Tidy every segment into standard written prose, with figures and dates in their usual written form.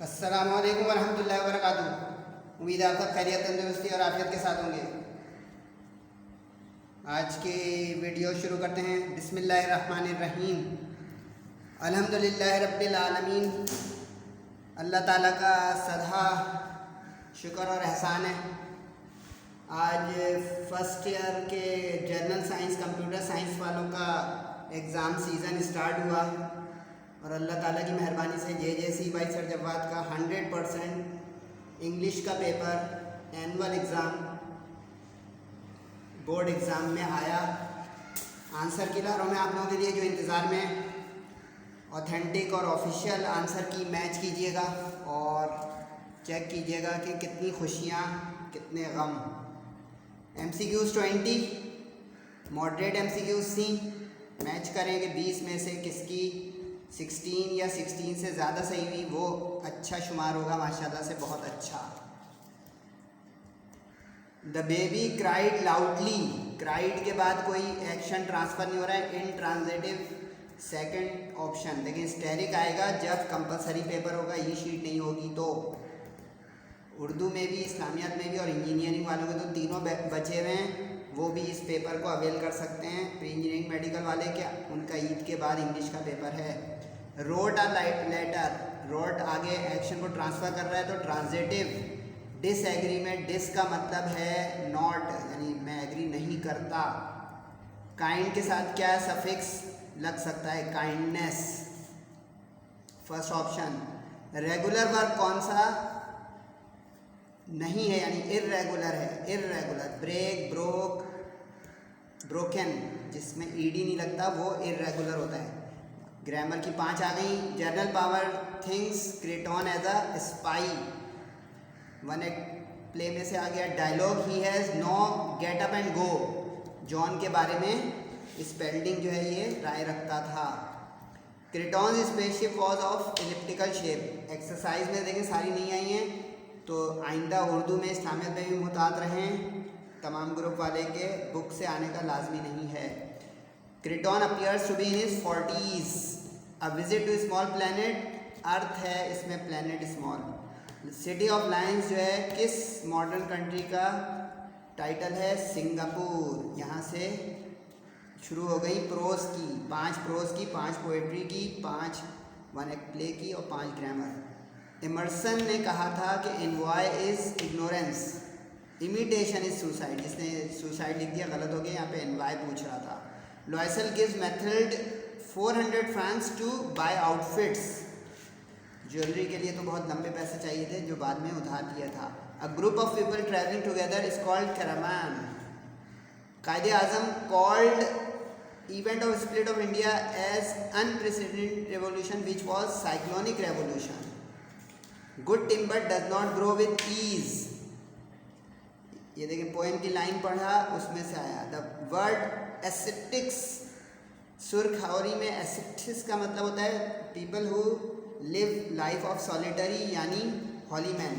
अस्सलामुअलैकुम वरहमतुल्लाहि वबरकातुहू। उम्मीद है आप सब खैरियत, तंदुरुस्ती और आफियत के साथ होंगे। आज की वीडियो शुरू करते हैं। बिस्मिल्लाहिर्रहमानिर्रहीम। अल्हम्दुलिल्लाहि रब्बिल आलमीन। अल्लाह ताला का सदा शुक्र और एहसान है। आज फर्स्ट ईयर के जर्नल साइंस कंप्यूटर साइंस वालों का एग्ज़ाम सीज़न स्टार्ट हुआ और अल्लाह ताला की मेहरबानी से JJC बाई सर जवाद का 100% इंग्लिश का paper annual exam board exam में आया। आंसर की लहरों में आप लोगों के लिए जो इंतज़ार में ऑथेंटिक और ऑफिशियल आंसर की मैच कीजिएगा और चेक कीजिएगा कि कितनी खुशियाँ कितने गम। MCQs 20 मॉडरेट MCQs सी मैच करेंगे 20 में से किसकी 16 या 16 से ज़्यादा सही हुई वो अच्छा शुमार होगा, माशाल्लाह से बहुत अच्छा। The baby cried loudly. Cried के बाद कोई एक्शन ट्रांसफ़र नहीं हो रहा है, इनट्रांजिटिव सेकंड ऑप्शन। लेकिन स्टेरिक आएगा जब कंपलसरी पेपर होगा, ये शीट नहीं होगी। तो उर्दू में भी, इस्लामियात में भी और इंजीनियरिंग वालों के तो तीनों बचे हुए हैं, वो भी इस पेपर को अवेल कर सकते हैं। प्री इंजीनियरिंग मेडिकल वाले क्या, उनका ईद के बाद इंग्लिश का पेपर है। Wrote a letter. रोट आगे एक्शन को ट्रांसफ़र कर रहा है तो ट्रांजिटिव डिसएग्रीमेंट। डिस का मतलब है नॉट, यानी मैं एग्री नहीं करता। काइंड के साथ क्या सफिक्स लग सकता है, kindness, first option. Regular verb कौन सा नहीं है, यानी इर्रेगुलर है, इर्रेगुलर। ब्रेक, ब्रोक, ब्रोकन, जिसमें ईडी नहीं लगता वो इर्रेगुलर होता है। ग्रामर की 5 आ गई। जर्नल पावर थिंग्स क्रेटॉन as a spy, one act play में से आ गया। डायलॉग ही has no get up and go, John के बारे में स्पेल्डिंग जो है ये राय रखता था। Craton spaceship was of elliptical shape. Exercise में देखें सारी नहीं आई हैं, तो आइंदा उर्दू में इस्लामियत में भी मुहतात रहें। तमाम ग्रुप वाले के बुक से आने का लाजमी नहीं है। Creton appears to be in his 40s। A visit to small planet, earth है इसमें, planet small. City of lions जो है किस मॉडर्न कंट्री का टाइटल है, सिंगापुर। यहाँ से शुरू हो गई प्रोज की, 5 प्रोज की, 5 पोएट्री की, 5 वन एक्ट प्ले की और 5 ग्रामर। इमर्सन ने कहा था कि envoy is ignorance, imitation is suicide. जिसने सुसाइड लिख दिया गलत हो गया, यहाँ पे एनवॉय पूछ रहा था। Loisel gives Mathilde 400 francs to buy outfits. Jewellery के लिए तो बहुत लंबे पैसे चाहिए थे जो बाद में उधार लिया था। A group of people travelling together is called caravan. Quaid-e-Azam called event of split of India as unprecedented revolution which was cyclonic revolution. Good timber does not grow with ease. ये देखिए पोएम की line पढ़ा, उसमें से आया। The word एसेप्टिक्स, सुरखौरी में एसेप्टिक्स का मतलब होता है people who live life of solitary, यानी हॉली मैन,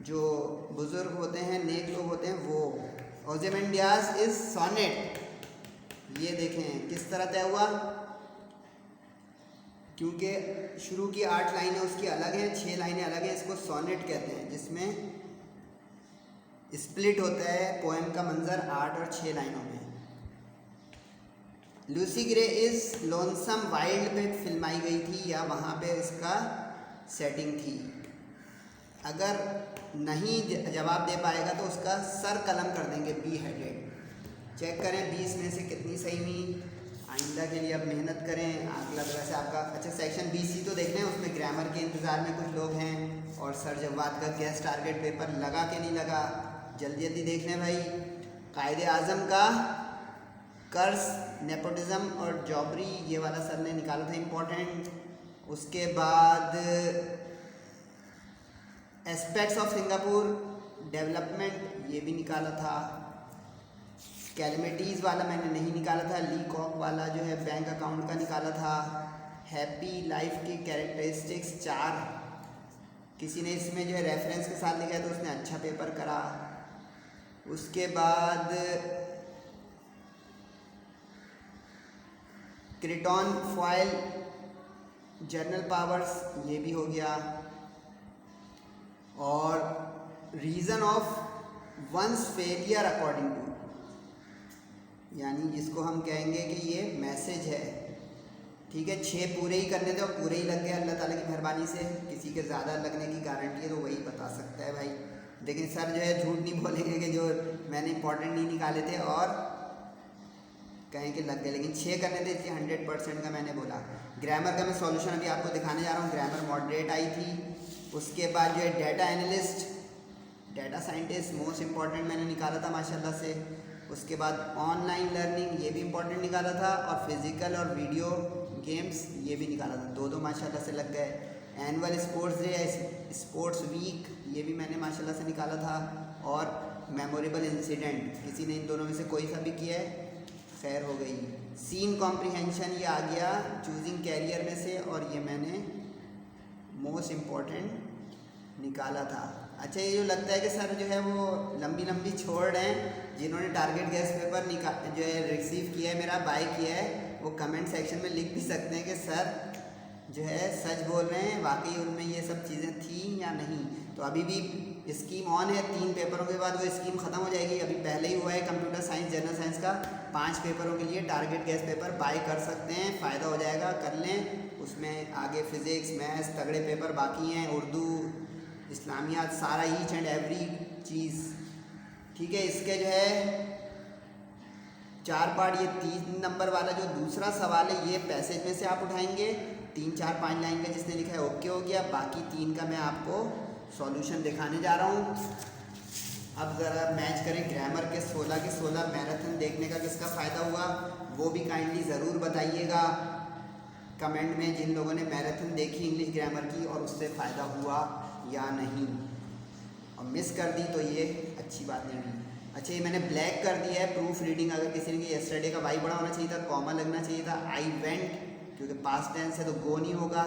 जो बुजुर्ग होते हैं, नेक लोग होते हैं वो। ओज़ेमेंडियास इज सोनेट। ये देखें किस तरह तय हुआ, क्योंकि शुरू की 8 लाइनें उसकी अलग हैं, 6 लाइनें अलग हैं, इसको सोनेट कहते हैं, जिसमें स्प्लिट होता है पोएम का मंजर 8 और 6 लाइनों में। Lucy grey is lonesome wild पे फिल्माई गई थी, या वहाँ पे इसका सेटिंग थी। अगर नहीं जवाब दे पाएगा तो उसका सर कलम कर देंगे, बी हेडेड। चेक करें 20 में से कितनी सही हुई। आइंदा के लिए अब मेहनत करें। अगला तो वैसे आपका अच्छा सेक्शन BC तो देख लें, उसमें ग्रामर के इंतज़ार में कुछ लोग हैं, और सर जवाद का गेस्ट टारगेट पेपर लगा कि नहीं लगा, जल्दी जल्दी देख लें भाई। कायदे आज़म का कर्ज, नेपोटिज्म और जॉबरी, ये वाला सर ने निकाला था इम्पोर्टेंट। उसके बाद एस्पेक्ट्स ऑफ सिंगापुर डेवलपमेंट, ये भी निकाला था। कैलमिटीज़ वाला मैंने नहीं निकाला था। ली कॉक वाला जो है बैंक अकाउंट का निकाला था। हैप्पी लाइफ की कैरेक्टरिस्टिक्स 4, किसी ने इसमें जो है रेफरेंस के साथ लिखा है तो उसने अच्छा पेपर करा। उसके बाद क्रेटॉन फॉयल, जर्नल पावर्स, ये भी हो गया। और reason of one's failure according to, यानी जिसको हम कहेंगे कि ये मैसेज है। ठीक है, 6 पूरे ही करने थे और पूरे ही लग गए अल्लाह ताला की मेहरबानी से। किसी के ज़्यादा लगने की गारंटी है तो वही बता सकता है भाई। लेकिन सर जो है झूठ नहीं बोलेंगे कि जो मैंने इंपॉर्टेंट नहीं निकाले थे और कहें कि लग गए, लेकिन 6 करने थे इसलिए 100% का मैंने बोला। ग्रामर का मैं सॉल्यूशन अभी आपको दिखाने जा रहा हूँ। ग्रामर मॉडरेट आई थी, उसके बाद जो है data analyst, data scientist most important मैंने निकाला था माशाल्लाह से। उसके बाद ऑनलाइन लर्निंग ये भी इम्पॉर्टेंट निकाला था, और फिज़िकल और वीडियो गेम्स ये भी निकाला था। दो माशाल्लाह से लग गए। Annual sports day, sports week ये भी मैंने माशाल्लाह से निकाला था। और मेमोरेबल इंसिडेंट, किसी ने इन दोनों में से कोई सा भी किया है, खैर हो गई। सीन कॉम्प्रिहेंशन ये आ गया चूजिंग कैरियर में से, और ये मैंने मोस्ट इम्पॉर्टेंट निकाला था। अच्छा, ये जो लगता है कि सर जो है वो लंबी लंबी छोड़ रहे हैं, जिन्होंने टारगेट गैस पेपर जो है रिसीव किया है मेरा, बाय किया है, वो कमेंट सेक्शन में लिख भी सकते हैं कि सर जो है सच बोल रहे हैं, वाकई उनमें ये सब चीज़ें थी या नहीं। तो अभी भी स्कीम ऑन है, 3 पेपरों के बाद वो स्कीम ख़त्म हो जाएगी। अभी पहले ही हुआ है कंप्यूटर साइंस जनरल साइंस का, 5 पेपरों के लिए टारगेट गैस पेपर बाय कर सकते हैं, फ़ायदा हो जाएगा, कर लें। उसमें आगे फिज़िक्स मैथ्स तगड़े पेपर बाकी हैं, उर्दू इस्लामियात सारा ईच एंड एवरी चीज़। ठीक है, इसके जो है 4 पार्ट। ये 3 नंबर वाला जो दूसरा सवाल है ये पैसेज में से आप उठाएंगे, 3 4 5 लाइन का जिसने लिखा है ओके हो गया। बाकी 3 का मैं आपको सॉल्यूशन दिखाने जा रहा हूँ। अब ज़रा मैच करें ग्रामर के 16 के 16 मैराथन देखने का किसका फ़ायदा हुआ वो भी काइंडली ज़रूर बताइएगा कमेंट में, जिन लोगों ने मैराथन देखी इंग्लिश ग्रामर की और उससे फ़ायदा हुआ या नहीं, और मिस कर दी तो ये अच्छी बात नहीं हुई। अच्छा, ये मैंने ब्लैक कर दिया है प्रूफ रीडिंग। अगर किसी ने यस्टरडे का वाई बड़ा होना चाहिए था, कॉमा लगना चाहिए था। आई वेंट क्योंकि पास्ट टेंस है तो गो नहीं होगा।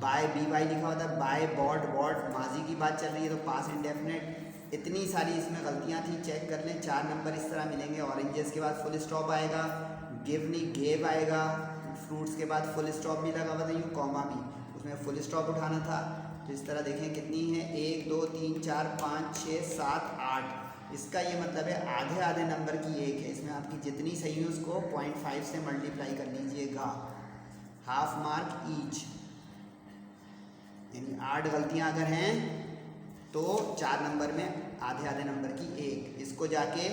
बाय बी वाई लिखा हुआ था, बाय बॉट बॉट माजी की बात चल रही है तो पास इंडेफिनेट। इतनी सारी इसमें गलतियाँ थी, चेक कर लें। 4 नंबर इस तरह मिलेंगे। ऑरेंजेस के बाद फुल स्टॉप आएगा, गिव नहीं गेव आएगा। फ्रूट्स के बाद फुल स्टॉप भी लगा हुआ था, यूँ कॉमा भी, उसमें फुल स्टॉप उठाना था। तो इस तरह देखें कितनी है, 1 2 3 4 5 6 7 8। इसका ये मतलब है आधे आधे नंबर की 1 है। इसमें आपकी जितनी सही है उसको 0.5 से मल्टीप्लाई कर लीजिएगा, हाफ मार्क ईच। यानी 8 गलतियां अगर हैं तो 4 नंबर में आधे आधे नंबर की 1। इसको जाके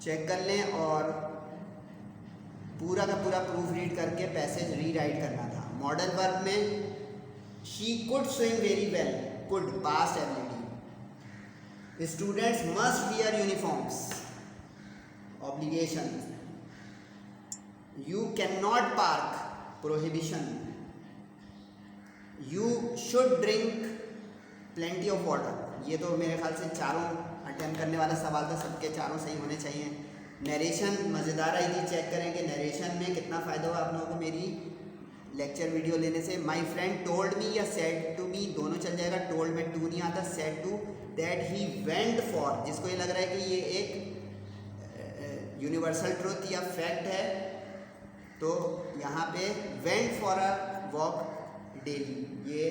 चेक कर लें और पूरा का पूरा प्रूफ रीड करके पैसेज रीराइट करना था। मॉडल वर्ब में she could swim very well, could past ability. Students must wear uniforms, obligation. You can not park, prohibition. You should drink plenty of water. ये तो मेरे ख्याल से चारों अटेम्प्ट करने वाला सवाल था, सबके चारों सही होने चाहिए। नरेशन मज़ेदार आई थी, चेक करें कि नरेशन में कितना फ़ायदा हुआ आप लोगों को मेरी लेक्चर वीडियो लेने से। माई फ्रेंड टोल्ड मी या सेड टू मी, दोनों चल जाएगा। टोल्ड में टू नहीं आता, said to that he went for, जिसको ये लग रहा है कि ये एक यूनिवर्सल ट्रूथ या फैक्ट है, तो यहाँ पे went for a walk daily, ये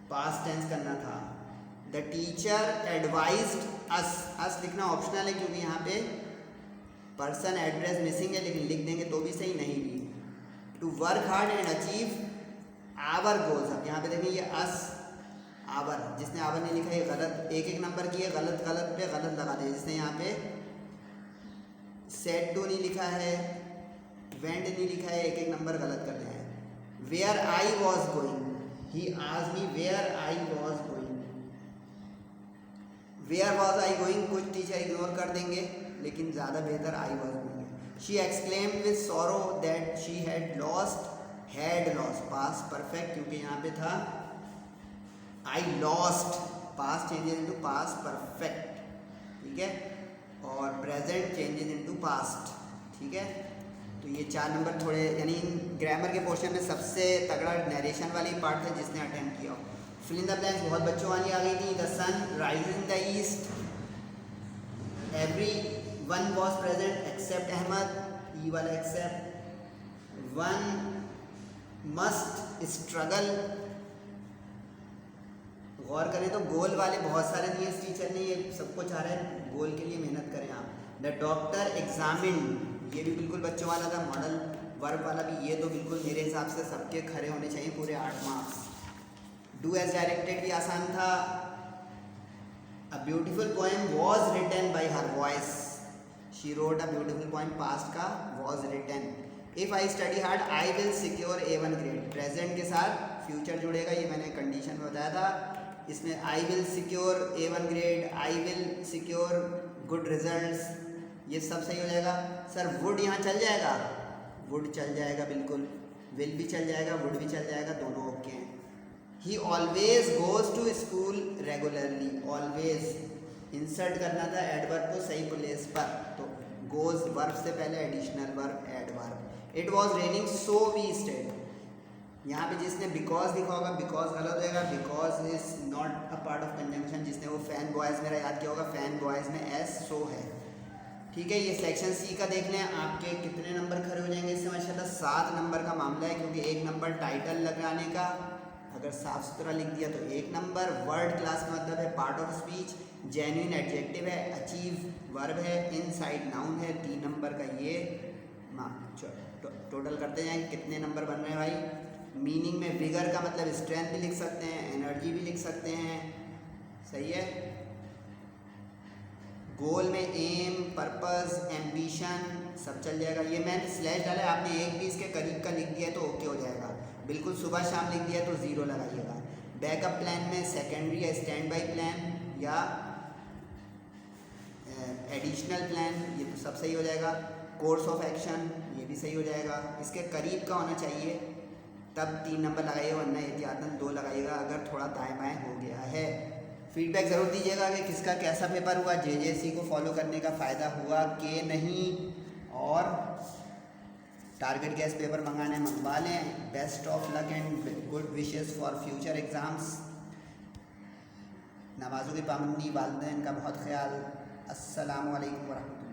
पास्ट टेंस करना था। द टीचर एडवाइज्ड अस, अस लिखना ऑप्शनल है क्योंकि यहाँ पे पर्सन एड्रेस मिसिंग है, लेकिन लिख देंगे तो भी सही, नहीं भी। To work hard and achieve our goals. अब यहाँ पे देखिए ये अस आवर, जिसने आवर नहीं लिखा ये गलत, एक एक नंबर की है, गलत गलत पे गलत लगा दिया। जिसने यहाँ पे सेड टू नहीं लिखा है, वेंट नहीं लिखा है, एक एक नंबर गलत कर दिया है। Where I was going, he asked me where I was going. Where was I going कुछ टीचर इग्नोर कर देंगे, लेकिन ज़्यादा बेहतर I was going. She exclaimed with sorrow that she had lost, had lost past perfect क्योंकि यहाँ पे था I lost, past changes into past perfect, ठीक है, और प्रेजेंट चेंजेस इनटू पास्ट, ठीक है। तो ये 4 नंबर थोड़े, यानी ग्रामर के पोर्शन में सबसे तगड़ा नरेशन वाली पार्ट था जिसने अटेम्प्ट किया। फिल इन द ब्लैंक्स बहुत बच्चों वाली आ गई थी। The sun rises in the east, every one was present except Ahmed, E वाला एक्सेप्ट। वन मस्ट स्ट्रगल, गौर करें तो गोल वाले बहुत सारे दिए इस टीचर ने, ये सबको चाह रहे हैं गोल के लिए मेहनत करें आप। द डॉक्टर एग्जामिन, ये भी बिल्कुल बच्चों वाला था। मॉडल वर्ब वाला भी, ये तो बिल्कुल मेरे हिसाब से सबके खरे होने चाहिए, पूरे 8 मार्क्स। डू एज डायरेक्टेड भी आसान था। A beautiful poem was written by her voice, she wrote a beautiful poem, past का was written. If I study hard I will secure A1 grade, present के साथ फ्यूचर जुड़ेगा, ये मैंने condition में बताया था। इसमें आई will secure A1 grade, I will secure good results, ये सब सही हो जाएगा। सर वुड यहाँ चल जाएगा, वुड चल जाएगा बिल्कुल, विल भी चल जाएगा, वुड भी चल जाएगा, दोनों ओके हैं। He always goes to school regularly, always insert करना था एडवर्ब को सही प्लेस पर, तो गोज वर्ब से पहले additional verb adverb. It was raining so we stayed, यहाँ पे जिसने बिकॉज लिखा होगा बिकॉज गलत होएगा, because is not a part of conjunction. जिसने वो फैन बॉयज़ मेरा याद किया होगा, फैन बॉयज़ में एस सो है। ठीक है, ये सेक्शन सी का देख लें, आपके कितने नंबर खड़े हो जाएंगे इससे माशाल्लाह। 7 नंबर का मामला है, क्योंकि 1 नंबर टाइटल लगाने का, अगर साफ सुथरा लिख दिया तो 1 नंबर। वर्ड क्लास का मतलब है part of speech, genuine adjective है, अचीव वर्ब है, इनसाइड नाउन है, 3 नंबर का ये। टोटल करते जाएंगे कितने नंबर बन रहे हैं भाई। मीनिंग में विगर का मतलब स्ट्रेंथ भी लिख सकते हैं, एनर्जी भी लिख सकते हैं, सही है। गोल में एम, पर्पस, एम्बिशन सब चल जाएगा। ये मैंने स्लैश डाला है, आपने एक भी इसके करीब का लिख दिया है तो ओके हो जाएगा। बिल्कुल सुबह शाम लिख दिया है तो 0 लगाइएगा। बैकअप प्लान में सेकेंडरी या स्टैंड बाई प्लान या एडिशनल प्लान, ये तो सब सही हो जाएगा। कोर्स ऑफ एक्शन, ये भी सही हो जाएगा। इसके करीब का होना चाहिए तब 3 नंबर लगाइए, वरना एहतियातन 2 लगाइएगा अगर थोड़ा दाएं बाएं हो गया है। फीडबैक ज़रूर दीजिएगा कि किसका कैसा पेपर हुआ, JJC को फॉलो करने का फ़ायदा हुआ कि नहीं, और टारगेट गैस पेपर मंगवा लें। Best of luck and good wishes for future exams. नमाज़ों की पाबंदी, वालिदैन का बहुत ख्याल। अस्सलामु अलैकुम वरहमतुल्लाह।